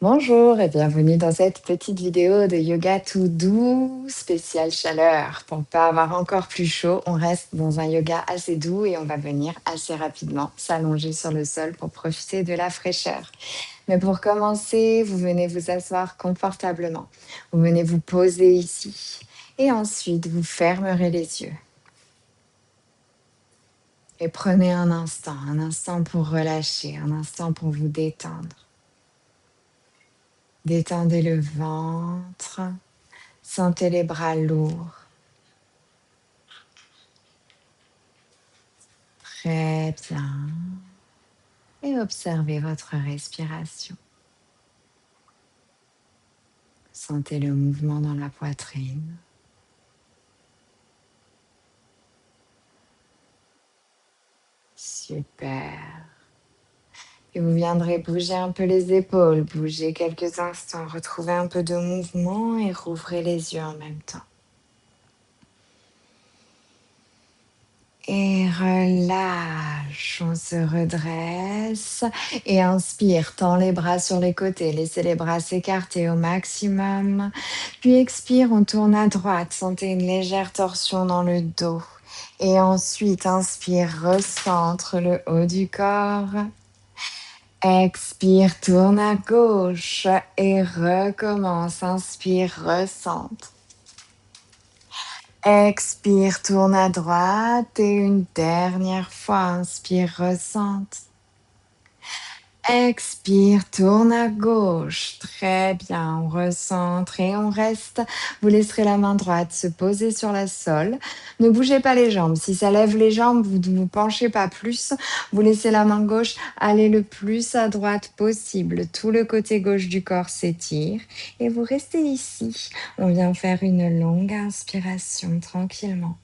Bonjour et bienvenue dans cette petite vidéo de yoga tout doux, spécial chaleur. Pour ne pas avoir encore plus chaud, on reste dans un yoga assez doux et on va venir assez rapidement s'allonger sur le sol pour profiter de la fraîcheur. Mais pour commencer, vous venez vous asseoir confortablement. Vous venez vous poser ici et ensuite vous fermerez les yeux. Et prenez un instant pour relâcher, un instant pour vous détendre. Détendez le ventre. Sentez les bras lourds. Très bien. Et observez votre respiration. Sentez le mouvement dans la poitrine. Super. Et vous viendrez bouger un peu les épaules, bouger quelques instants, retrouver un peu de mouvement et rouvrez les yeux en même temps. Et relâche, on se redresse et inspire, tends les bras sur les côtés, laissez les bras s'écarter au maximum. Puis expire, on tourne à droite, sentez une légère torsion dans le dos. Et ensuite, inspire, recentre le haut du corps. Expire, tourne à gauche et recommence. Inspire, recentre. Expire, tourne à droite et une dernière fois, inspire, recentre. Expire, tourne à gauche. Très bien, on recentre et on reste. Vous laisserez la main droite se poser sur le sol. Ne bougez pas les jambes. Si ça lève les jambes, vous ne vous penchez pas plus. Vous laissez la main gauche aller le plus à droite possible. Tout le côté gauche du corps s'étire et vous restez ici. On vient faire une longue inspiration tranquillement.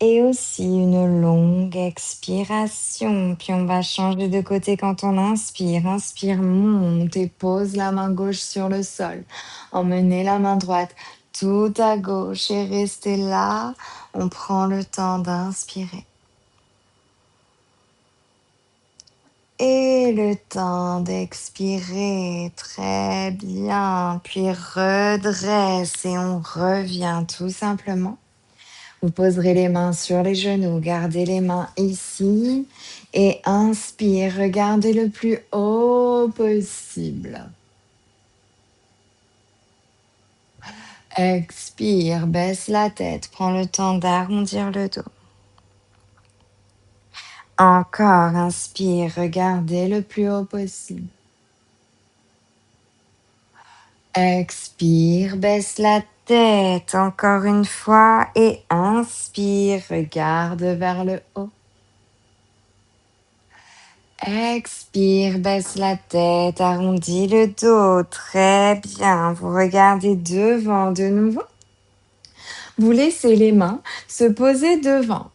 Et aussi une longue expiration. Puis on va changer de côté quand on inspire. Inspire, monte et pose la main gauche sur le sol. Emmenez la main droite tout à gauche et restez là. On prend le temps d'inspirer. Et le temps d'expirer, très bien. Puis redresse et on revient tout simplement. Vous poserez les mains sur les genoux, gardez les mains ici et inspire, regardez le plus haut possible. Expire, baisse la tête, prends le temps d'arrondir le dos. Encore, inspire, regardez le plus haut possible. Expire, baisse la tête encore une fois et inspire, regarde vers le haut. Expire, baisse la tête, arrondis le dos. Très bien. Vous regardez devant de nouveau. Vous laissez les mains se poser devant.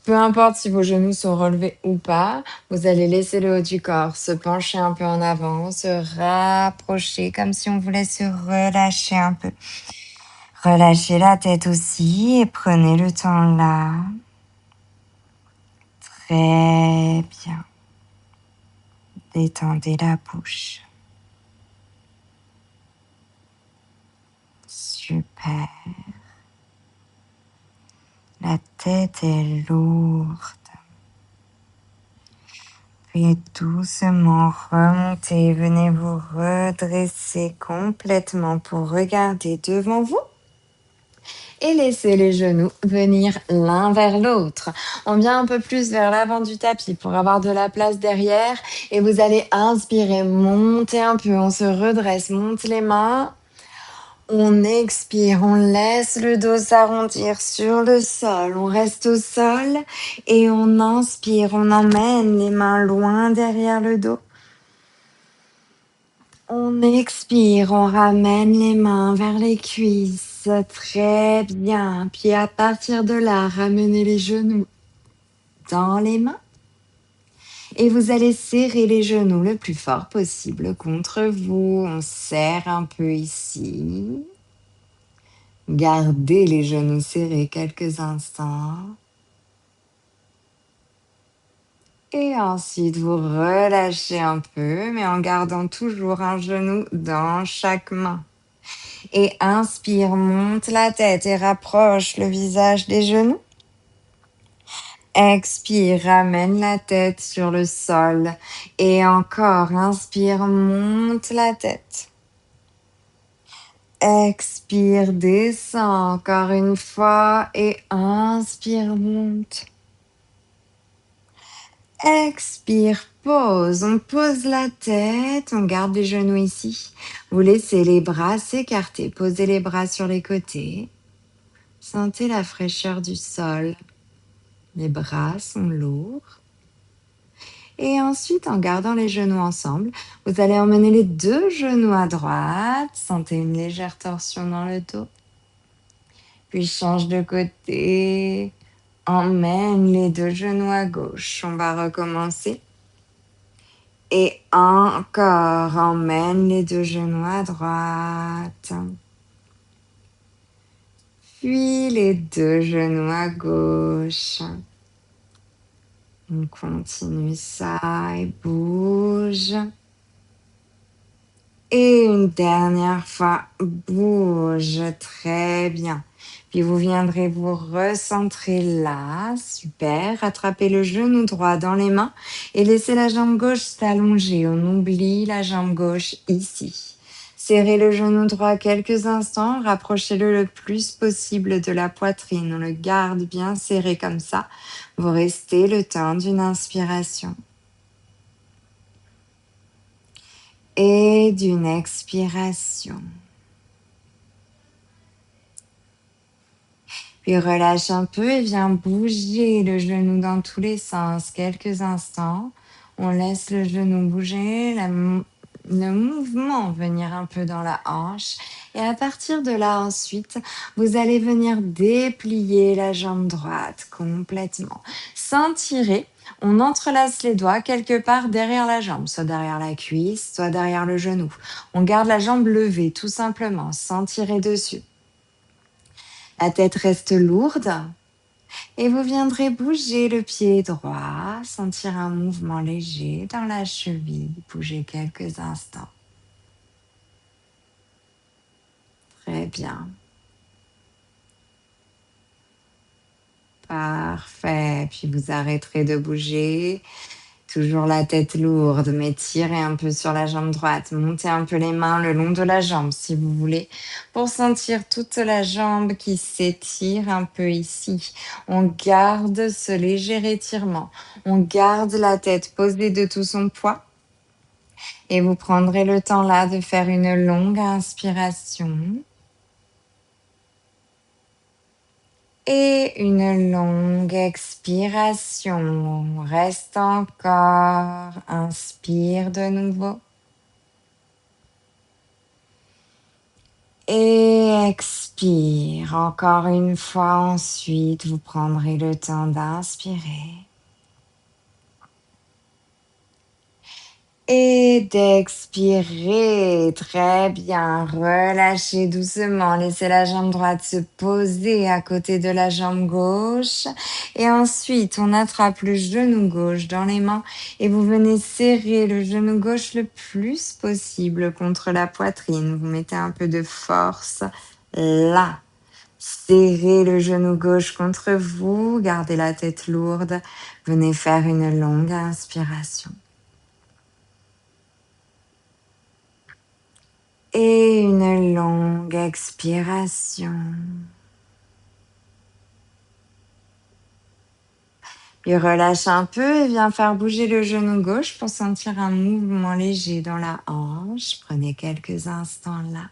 Peu importe si vos genoux sont relevés ou pas, vous allez laisser le haut du corps se pencher un peu en avant, se rapprocher comme si on voulait se relâcher un peu. Relâchez la tête aussi et prenez le temps là. Très bien. Détendez la bouche. Super. La tête est lourde. Puis doucement remontez. Venez vous redresser complètement pour regarder devant vous. Et laissez les genoux venir l'un vers l'autre. On vient un peu plus vers l'avant du tapis pour avoir de la place derrière. Et vous allez inspirer, monter un peu. On se redresse, monte les mains. On expire, on laisse le dos s'arrondir sur le sol. On reste au sol et on inspire. On emmène les mains loin derrière le dos. On expire, on ramène les mains vers les cuisses. Très bien. Puis à partir de là, ramenez les genoux dans les mains. Et vous allez serrer les genoux le plus fort possible contre vous. On serre un peu ici. Gardez les genoux serrés quelques instants. Et ensuite, vous relâchez un peu, mais en gardant toujours un genou dans chaque main. Et inspire, monte la tête et rapproche le visage des genoux. Expire, ramène la tête sur le sol. Et encore, inspire, monte la tête. Expire, descends encore une fois et inspire, monte. Expire, pose. On pose la tête, on garde les genoux ici. Vous laissez les bras s'écarter. Posez les bras sur les côtés. Sentez la fraîcheur du sol. Les bras sont lourds. Et ensuite, en gardant les genoux ensemble, vous allez emmener les deux genoux à droite. Sentez une légère torsion dans le dos. Puis change de côté. Emmène les deux genoux à gauche. On va recommencer. Et encore, emmène les deux genoux à droite. Puis les deux genoux à gauche. On continue ça et bouge. Et une dernière fois, bouge. Très bien. Puis vous viendrez vous recentrer là. Super. Attrapez le genou droit dans les mains et laissez la jambe gauche s'allonger. On oublie la jambe gauche ici. Serrez le genou droit quelques instants. Rapprochez-le le plus possible de la poitrine. On le garde bien serré comme ça. Vous restez le temps d'une inspiration. Et d'une expiration. Puis relâche un peu et viens bouger le genou dans tous les sens quelques instants. On laisse le genou bouger, le mouvement venir un peu dans la hanche. Et à partir de là, ensuite, vous allez venir déplier la jambe droite complètement. Sans tirer, on entrelace les doigts quelque part derrière la jambe, soit derrière la cuisse, soit derrière le genou. On garde la jambe levée tout simplement, sans tirer dessus. La tête reste lourde et vous viendrez bouger le pied droit, sentir un mouvement léger dans la cheville, bouger quelques instants. Très bien. Parfait. Puis vous arrêterez de bouger. Toujours la tête lourde, mais tirez un peu sur la jambe droite. Montez un peu les mains le long de la jambe si vous voulez, pour sentir toute la jambe qui s'étire un peu ici. On garde ce léger étirement. On garde la tête posée de tout son poids. Et vous prendrez le temps là de faire une longue inspiration. Et une longue expiration. Reste encore. Inspire de nouveau. Et expire. Encore une fois ensuite, vous prendrez le temps d'inspirer. Et d'expirer. Très bien. Relâchez doucement. Laissez la jambe droite se poser à côté de la jambe gauche. Et ensuite, on attrape le genou gauche dans les mains et vous venez serrer le genou gauche le plus possible contre la poitrine. Vous mettez un peu de force là. Serrez le genou gauche contre vous. Gardez la tête lourde. Venez faire une longue inspiration. Et une longue expiration. Puis relâche un peu et viens faire bouger le genou gauche pour sentir un mouvement léger dans la hanche. Prenez quelques instants là.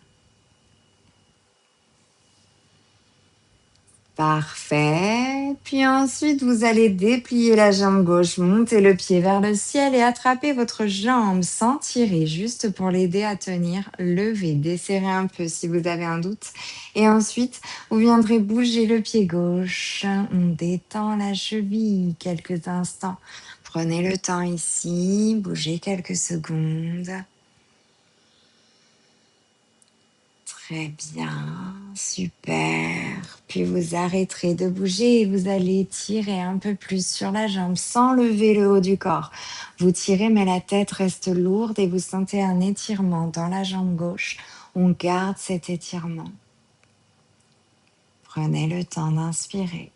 Parfait. Puis ensuite, vous allez déplier la jambe gauche, monter le pied vers le ciel et attraper votre jambe sans tirer, juste pour l'aider à tenir. Levez, desserrez un peu si vous avez un doute. Et ensuite, vous viendrez bouger le pied gauche. On détend la cheville quelques instants. Prenez le temps ici, bougez quelques secondes. Très bien. Super. Puis vous arrêterez de bouger et vous allez tirer un peu plus sur la jambe sans lever le haut du corps. Vous tirez mais la tête reste lourde et vous sentez un étirement dans la jambe gauche. On garde cet étirement. Prenez le temps d'inspirer.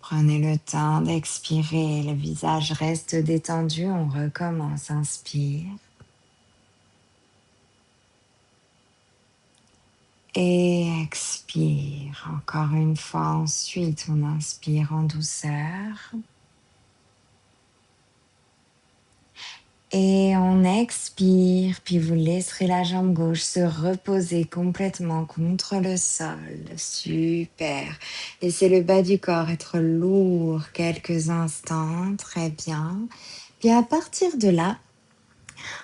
Prenez le temps d'expirer. Le visage reste détendu. On recommence. Inspire. Et expire. Encore une fois, ensuite, on inspire en douceur. Et on expire, puis vous laisserez la jambe gauche se reposer complètement contre le sol. Super. Laissez le bas du corps être lourd quelques instants. Très bien. Puis à partir de là,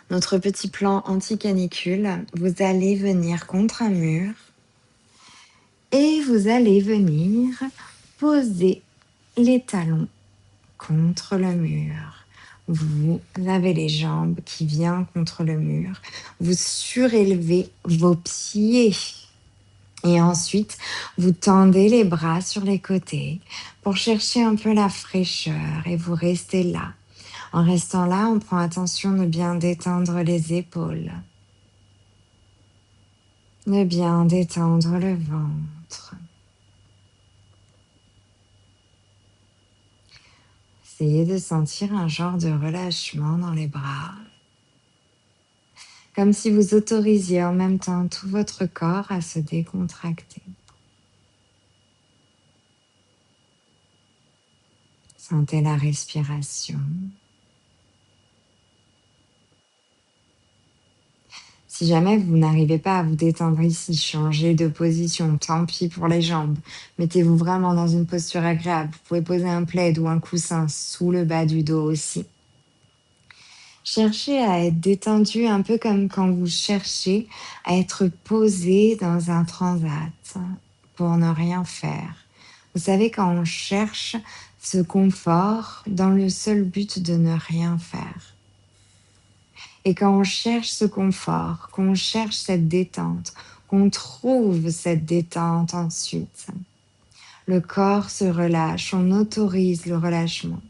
notre petit plan anti-canicule, vous allez venir contre un mur et vous allez venir poser les talons contre le mur. Vous avez les jambes qui viennent contre le mur. Vous surélevez vos pieds. Et ensuite, vous tendez les bras sur les côtés pour chercher un peu la fraîcheur et vous restez là. En restant là, on prend attention de bien détendre les épaules, de bien détendre le ventre. Essayez de sentir un genre de relâchement dans les bras, comme si vous autorisiez en même temps tout votre corps à se décontracter. Sentez la respiration. Si jamais vous n'arrivez pas à vous détendre ici, changez de position, tant pis pour les jambes. Mettez-vous vraiment dans une posture agréable. Vous pouvez poser un plaid ou un coussin sous le bas du dos aussi. Cherchez à être détendu un peu comme quand vous cherchez à être posé dans un transat pour ne rien faire. Vous savez, quand on cherche ce confort dans le seul but de ne rien faire. Et quand on cherche ce confort, qu'on cherche cette détente, qu'on trouve cette détente ensuite, le corps se relâche, on autorise le relâchement.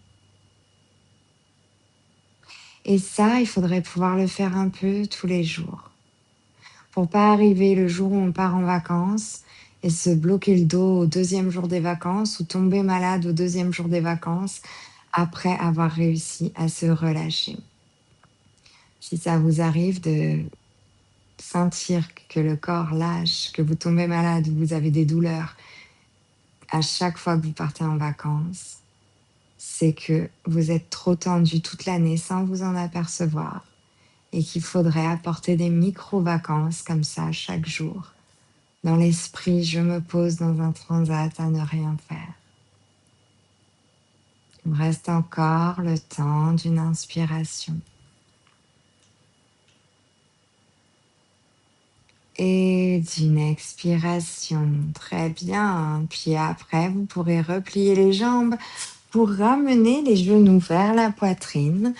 Et ça, il faudrait pouvoir le faire un peu tous les jours. Pour pas arriver le jour où on part en vacances et se bloquer le dos au deuxième jour des vacances ou tomber malade au deuxième jour des vacances après avoir réussi à se relâcher. Si ça vous arrive de sentir que le corps lâche, que vous tombez malade, vous avez des douleurs à chaque fois que vous partez en vacances, c'est que vous êtes trop tendu toute l'année sans vous en apercevoir et qu'il faudrait apporter des micro-vacances comme ça chaque jour. Dans l'esprit, je me pose dans un transat à ne rien faire. Il me reste encore le temps d'une inspiration. Et d'une expiration. Très bien. Puis après, vous pourrez replier les jambes pour ramener les genoux vers la poitrine.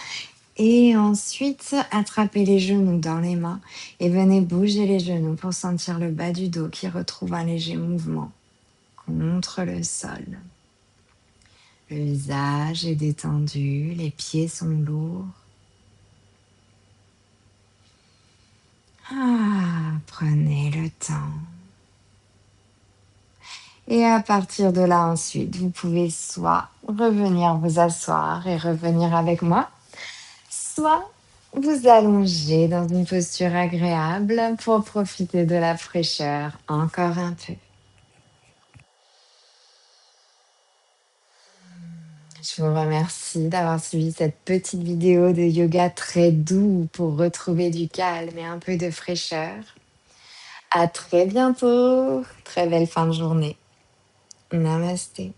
Et ensuite, attrapez les genoux dans les mains et venez bouger les genoux pour sentir le bas du dos qui retrouve un léger mouvement contre le sol. Le visage est détendu, les pieds sont lourds. Prenez le temps. Et à partir de là, ensuite, vous pouvez soit revenir vous asseoir et revenir avec moi, soit vous allonger dans une posture agréable pour profiter de la fraîcheur encore un peu. Je vous remercie d'avoir suivi cette petite vidéo de yoga très doux pour retrouver du calme et un peu de fraîcheur. À très bientôt. Très belle fin de journée. Namasté.